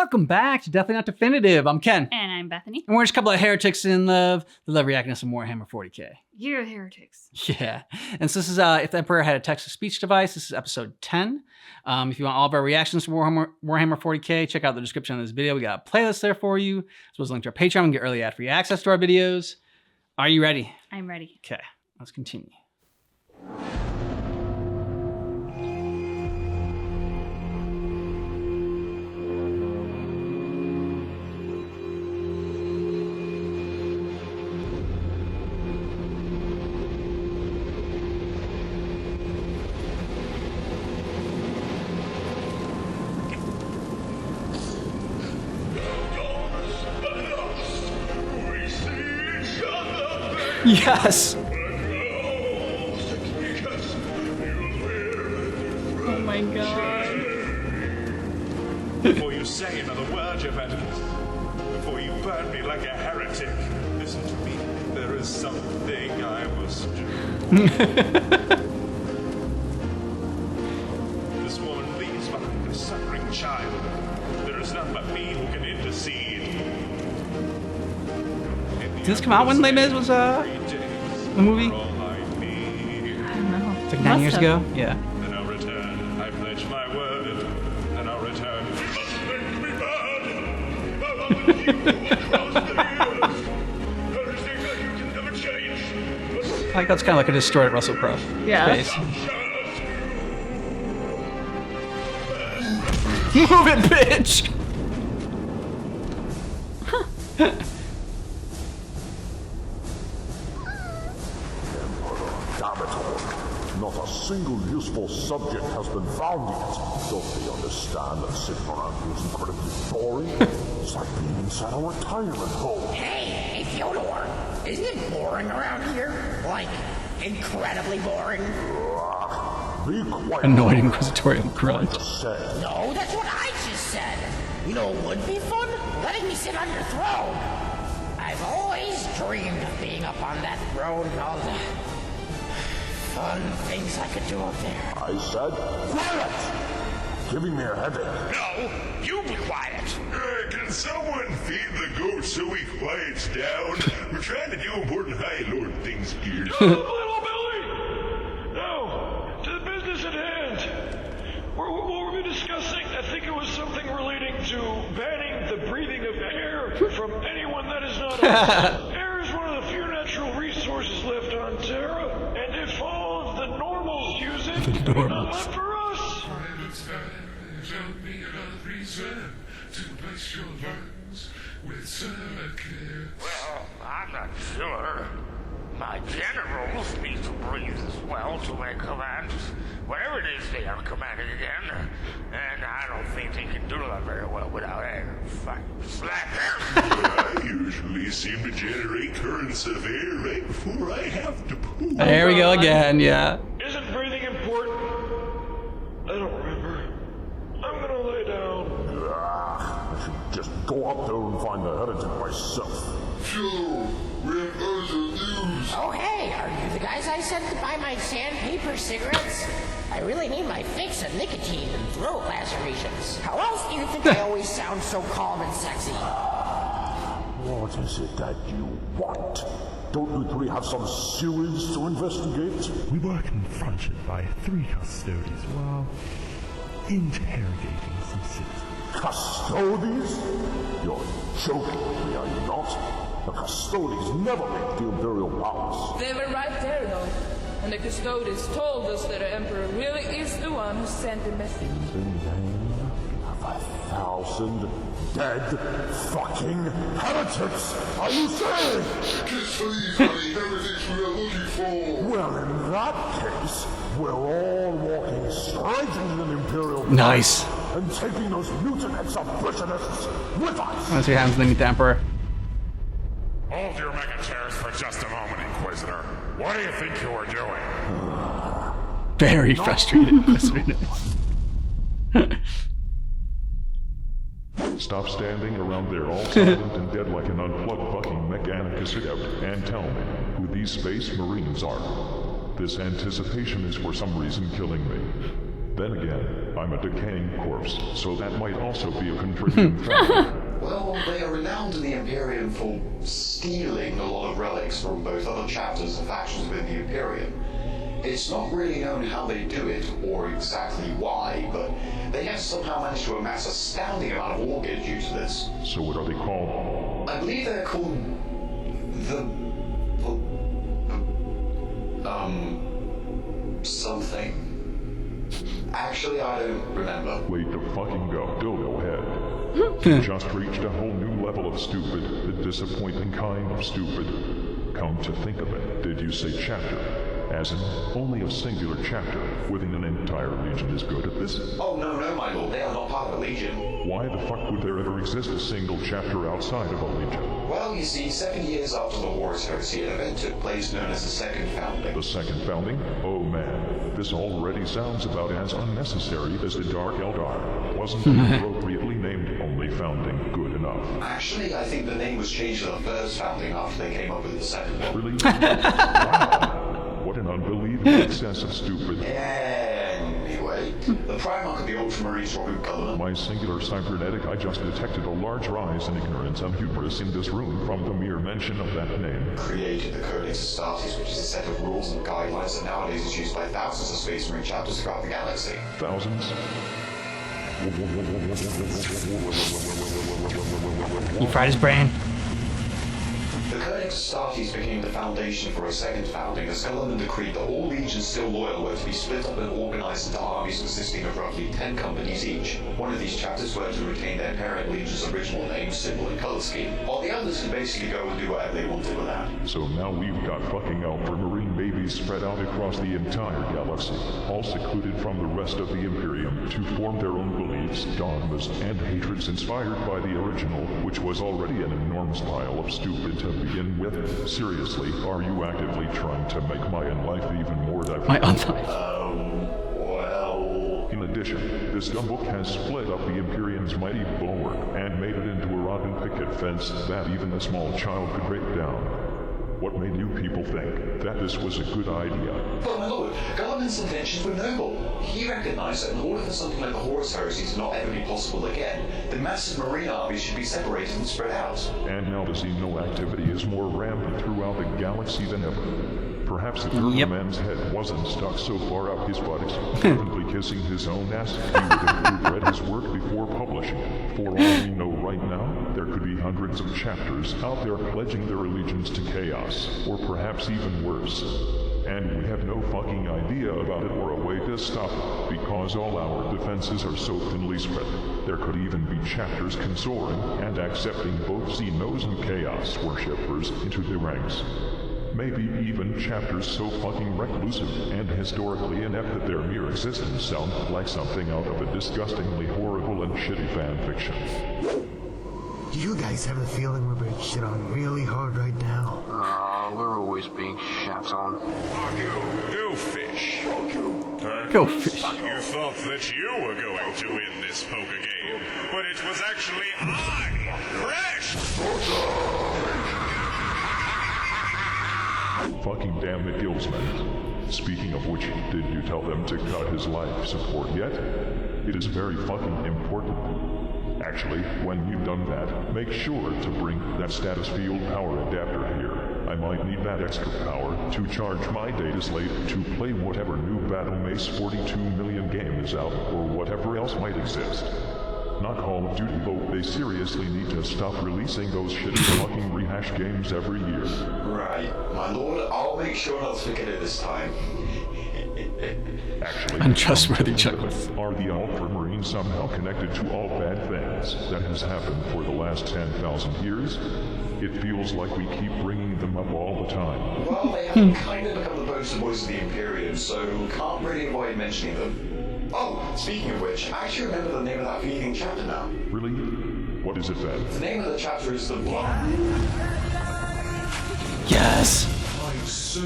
Welcome back to Definitely Not Definitive. I'm Ken. And I'm Bethany. And we're just a couple of heretics in love. We love reacting to some Warhammer 40k. You're heretics. Yeah. And so this is If the Emperor Had a Text-to-Speech Device. This is episode 10. If you want all of our reactions to Warhammer 40k, check out the description of this video. We got a playlist there for you, as well as a link to our Patreon and get early ad-free access to our videos. Are you ready? I'm ready. Okay, let's continue. Yes! Oh my god. Before you say another word, your evidence, before you burn me like a heretic, listen to me. There is something I must do. This woman leaves behind a suffering child. There is none but me who can intercede. Did this come out when Les Mis was the movie? I don't know. It's like 9 years ago? Yeah. Then I'll return. I pledge my word. Then I'll return. You must make me bad. I'll keep you across the years. Everything that you can never change. I think that's kind of like a distorted Russell Crowe face. Move it, bitch! Not a single useful subject has been found yet. Don't they understand that sitting around here is incredibly boring? It's like being inside a retirement home. Hey, Fyodor, isn't it boring around here? Like, incredibly boring? Be quiet. Annoyed inquisitorial grunt. No, that's what I just said. You know what would be fun? Letting me sit on your throne. I've always dreamed of being up on that throne and all the fun things I could do up there. I said, quiet! Giving me a headache. No, you be quiet. Can someone feed the goat so he quiets down? We're trying to do important High Lord things here. Shut up, little Billy! Now, to the business at hand. What were we discussing? I think it was something relating to banning the breathing of air from anyone that is not us. Air is one of the few natural resources left on Terra, and if all of the normals use it, not left for us. Private time shall be another reason to place your lungs with care. Well, I'm not sure. My generals need to breathe as well to make commands. Whatever it is they are commanding again. And I don't think they can do that very well without air. Slap. I usually seem to generate currents of air right before I have to poop. There we go again, yeah. Isn't breathing important? I don't remember. I'm gonna lay down. I should just go up there and find the heretic myself. Joe, we have urgent news. Oh, hey, are you the guys I sent to buy my sandpaper cigarettes? I really need my fix of nicotine and throat lacerations. How else do you think I always sound so calm and sexy? What is it that you want? Don't you three have some sewage to investigate? We were confronted by 3 custodians while interrogating some citizens. Custodies? You're joking with me, are you not? The custodies never make the Imperial Palace. They were right there, though. And the custodians told us that the Emperor really is the one who sent the message. In the name of 1,000 dead fucking heretics, are you saying? Just these are the heretics we are looking for. Well, in that case, we're all walking straight into the Imperial Palace. Nice. And taking those mutant exhibitionists with us. Let's see what happens when they meet the Emperor. Hold your mega chairs for just a moment, Inquisitor. What do you think you are doing? Very frustrated. Stop standing around there all silent and dead like an unplugged fucking Mechanicus scout and tell me who these space marines are. This anticipation is for some reason killing me. Then again, I'm a decaying corpse, so that might also be a contributing factor. Well, they are renowned in the Imperium for stealing a lot of relics from both other chapters and factions within the Imperium. It's not really known how they do it, or exactly why, but they have somehow managed to amass a astounding amount of organs due to this. So what are they called? I believe they're called something. Actually, I don't remember. Wait to fucking go. Go ahead. You just reached a whole new level of stupid, the disappointing kind of stupid. Come to think of it, did you say chapter? As in, only a singular chapter within an entire legion is good at this? Oh, no, my lord, they are not part of a legion. Why the fuck would there ever exist a single chapter outside of a legion? Well, you see, 7 years after the War's Heresy, an event took place known as the Second Founding. The Second Founding? Oh man, this already sounds about as unnecessary as the Dark Eldar. Wasn't the appropriately named Only Founding good enough? Actually, I think the name was changed to the First Founding after they came up with the second one. Really? Wow. What an unbelievable excess of stupid. Anyway, the Primarch of the Ultramarines, Robert Gulliver. My singular cybernetic, I just detected a large rise in ignorance and hubris in this room from the mere mention of that name. Created the Codex Astartes, which is a set of rules and guidelines that nowadays is used by thousands of Space Marine chapters throughout the galaxy. Thousands? He fried his brain. The Codex Astartes became the foundation for a second founding, as Gulliver decreed that all legions still loyal were to be split up and organized into armies consisting of roughly 10 companies each. One of these chapters were to retain their parent legion's original name, symbol, and color scheme, while the others could basically go and do whatever they wanted with that. So now we've got fucking Ultramarine babies spread out across the entire galaxy, all secluded from the rest of the Imperium, to form their own beliefs, dogmas, and hatreds inspired by the original, which was already an enormous pile of stupid to begin with. Seriously, are you actively trying to make my own life even more diverse? My own life. Well... In addition, this gumbook has split up the Imperium's mighty bulwark and made it into a rotten picket fence that even a small child could break down. What made you people think that this was a good idea? But my lord, Gulliver's intentions were noble. He recognized that in order for something like the Horus Heresy to not ever be possible again, the massive marine armies should be separated and spread out. And now the Xeno activity is more rampant throughout the galaxy than ever. Perhaps if Man's head wasn't stuck so far up his butt, fervently kissing his own ass, he would have read his work before publishing it. For all we know right now, there could be hundreds of chapters out there pledging their allegiance to chaos, or perhaps even worse. And we have no fucking idea about it or a way to stop it, because all our defenses are so thinly spread. There could even be chapters consoling and accepting both Xenos and Chaos worshippers into their ranks. Maybe even chapters so fucking reclusive and historically inept that their mere existence sounds like something out of a disgustingly horrible and shitty fan fiction. You guys have a feeling we're being shit on really hard right now? We're always being shat on. Go fish. Go fish. You thought that you were going to win this poker game, but it was actually I, Crash! Fucking damn it, Guildsman. Speaking of which, did you tell them to cut his life support yet? It is very fucking important. Actually, when you've done that, make sure to bring that status field power adapter here. I might need that extra power to charge my data slate to play whatever new Battle Mace 42 million game is out, or whatever else might exist. Not Call of Duty, though. They seriously need to stop releasing those shitty fucking rehash games every year. Right. My lord, I'll make sure not to forget it this time. Actually, untrustworthy checklists. Are the Ultramarines somehow connected to all bad things that has happened for the last 10,000 years? It feels like we keep bringing them up all the time. Well, they have kind of become the poster boys of the Imperium, so can't really avoid mentioning them. Oh, speaking of which, I actually remember the name of that feeding chapter now. Really? What is it then? The name of the chapter is The Blood. Yes! I'm so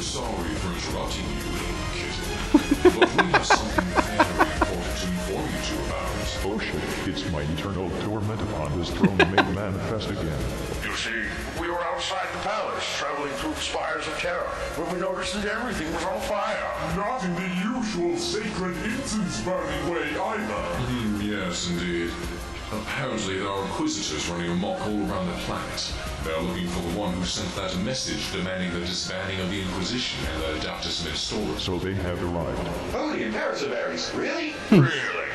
sorry for interrupting you, little kitten. But we have something very important to inform you two about. Oh shit, it's my eternal torment upon this throne made manifest again. You'll see, we were outside the palace, traveling through the spires of terror, when we noticed that everything was on fire. Not in the usual sacred incense burning way either. Yes, indeed. Apparently there are inquisitors running amok all around the planet. They're looking for the one who sent that message demanding the disbanding of the Inquisition and the Adaptus Ministorum. So they have arrived. Holy imperative Ares, really? Really?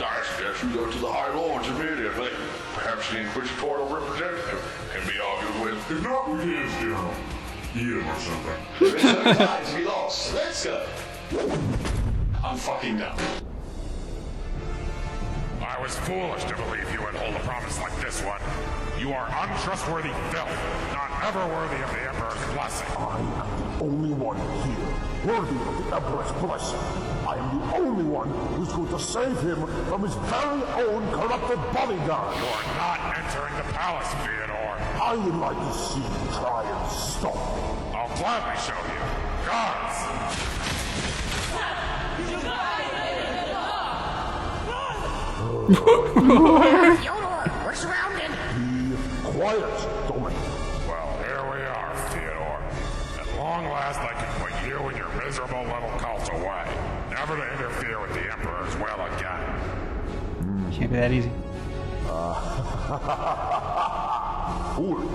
I suggest we go to the High Lords immediately. Perhaps the inquisitorial representative can be argued with. If not, we can ask Ian or something. There is no time to be lost. Let's go. I'm fucking done. I was foolish to believe you would hold a promise like this one. You are untrustworthy filth, not ever worthy of the Emperor's blessing. I am the only one here worthy of the Emperor's blessing. I am the only one who's going to save him from his very own corrupted bodyguard. You are not entering the palace, Theodore. I would like to see you try and stop me. I'll gladly show you. Guards! Theodore, we're surrounded. Be quiet, Domin. Well, here we are, Theodore. At long last, I can put you and your miserable little cult away, never to interfere with the Emperor's will again. Can't be that easy. Foolish.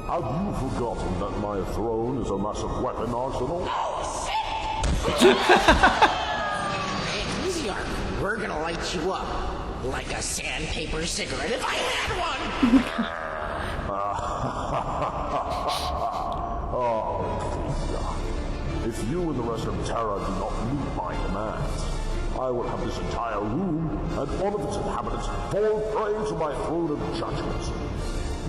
Have you forgotten that my throne is a massive weapon arsenal? Easy, Ark. We're gonna light you up like a sandpaper cigarette if I had one. Oh, if you and the rest of Terra do not meet my demands, I will have this entire room and all of its inhabitants fall prey to my throne of judgment.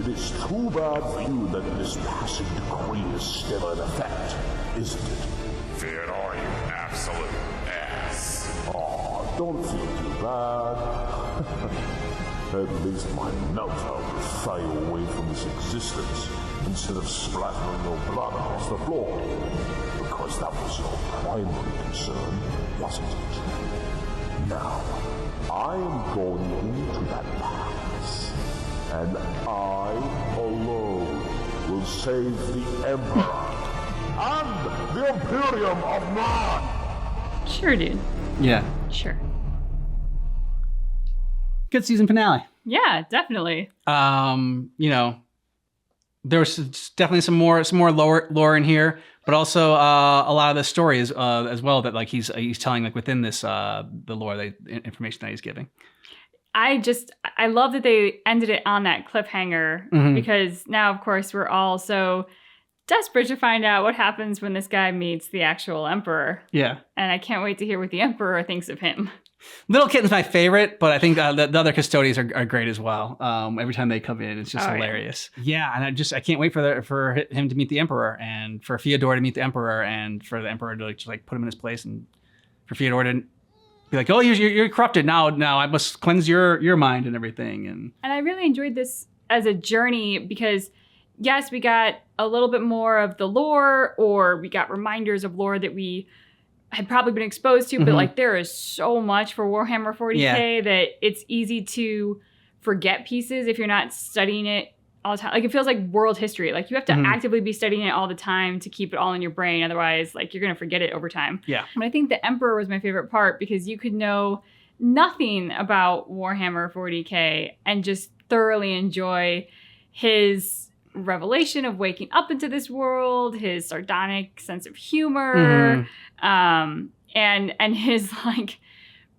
It is too bad for you that this passing decree is still in effect, isn't it? Theodore, you absolute ass. Oh, don't feel too bad. At least my melter will fade away from this existence instead of splattering your blood across the floor. Because that was your primary concern, wasn't it? Now, I am going into that palace, and I alone will save the Emperor and the Imperium of Man! Sure, dude. Yeah. Sure. Good season finale. Yeah, definitely. You know, there was definitely some more lore in here, but also a lot of the story is as well that like he's telling like within this the lore, the information that he's giving. I love that they ended it on that cliffhanger because now, of course, we're all so desperate to find out what happens when this guy meets the actual Emperor. Yeah. And I can't wait to hear what the Emperor thinks of him. Little Kitten's my favorite, but I think the other custodians are great as well. Every time they come in, it's just hilarious. Yeah, and I can't wait for him to meet the Emperor, and for Fyodor to meet the Emperor, and for the Emperor to just put him in his place, and for Fyodor to be like, oh, you're corrupted now I must cleanse your mind and everything. And I really enjoyed this as a journey because, yes, we got a little bit more of the lore, or we got reminders of lore that we had probably been exposed to, but like there is so much for Warhammer 40k that it's easy to forget pieces if you're not studying it all the time. Like it feels like world history. Like you have to actively be studying it all the time to keep it all in your brain. Otherwise, like you're going to forget it over time. Yeah. But I think the Emperor was my favorite part because you could know nothing about Warhammer 40k and just thoroughly enjoy his revelation of waking up into this world, his sardonic sense of humor, and his like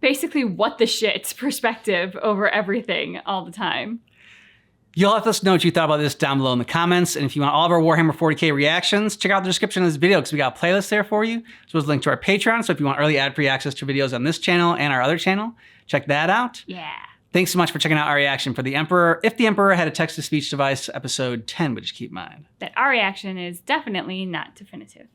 basically what the shit perspective over everything all the time. You'll let us know what you thought about this down below in the comments. And if you want all of our Warhammer 40k reactions, check out the description of this video because we got a playlist there for you, as well as a link to our Patreon. So if you want early ad-free access to videos on this channel and our other channel, check that out. Yeah. Thanks so much for checking out our reaction for The Emperor. If the Emperor had a text-to-speech device, episode 10, but just keep in mind that our reaction is definitely not definitive.